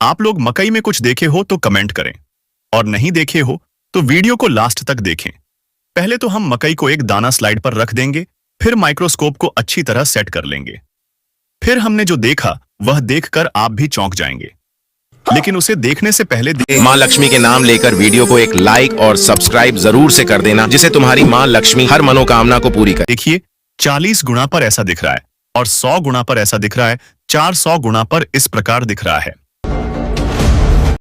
आप लोग मकई में कुछ देखे हो तो कमेंट करें, और नहीं देखे हो तो वीडियो को लास्ट तक देखें। पहले तो हम मकई को एक दाना स्लाइड पर रख देंगे, फिर माइक्रोस्कोप को अच्छी तरह सेट कर लेंगे। फिर हमने जो देखा वह देखकर आप भी चौंक जाएंगे, लेकिन उसे देखने से पहले माँ लक्ष्मी के नाम लेकर वीडियो को एक लाइक और सब्सक्राइब जरूर से कर देना, जिसे तुम्हारी माँ लक्ष्मी हर मनोकामना को पूरी करे। देखिए, 40 गुणा पर ऐसा दिख रहा है और 100 गुणा पर ऐसा दिख रहा है, 400 गुणा पर इस प्रकार दिख रहा है।